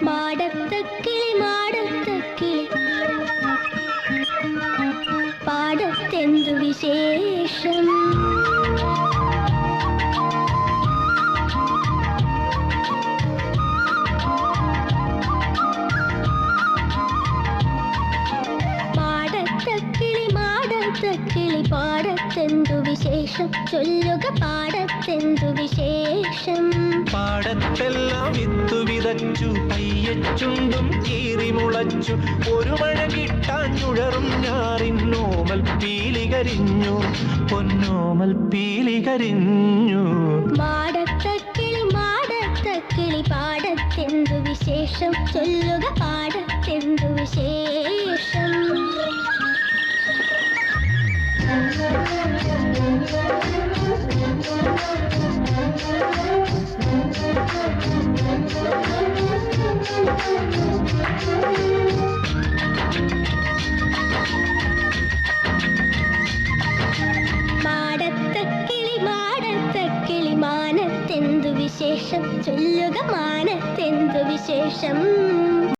മാടത്തക്കിളി മാടത്തക്കിളി പാടത്തെന്തു വിശേഷം? മാടത്തക്കിളി മാടത്തക്കിളി പാടത്തെന്തു വിശേഷം? ചൊല്ലുക പാടത്തെന്തു വിശേഷം? പാടത്തെല്ലാം വിത്തു വിതച്ചു, പയ്യച്ചുണ്ടും കീറി മുളച്ചു, ഒരു മഴ കിട്ടാഞ്ഞുഴറും ഞാറിന്നോമൽ പീലി കരിഞ്ഞു, പൊന്നോമൽ പീലി കരിഞ്ഞു. മാടത്തക്കിളി മാടത്തക്കിളി പാടത്തെന്തു വിശേഷം? ചൊല്ലുക പാടത്തെന്തു വിശേഷം? മാടത്തക്കിളി മാടത്തക്കിളി മാനത്തെന്തു വിശേഷം? ചൊല്ലുക മാനത്തെന്തു വിശേഷം?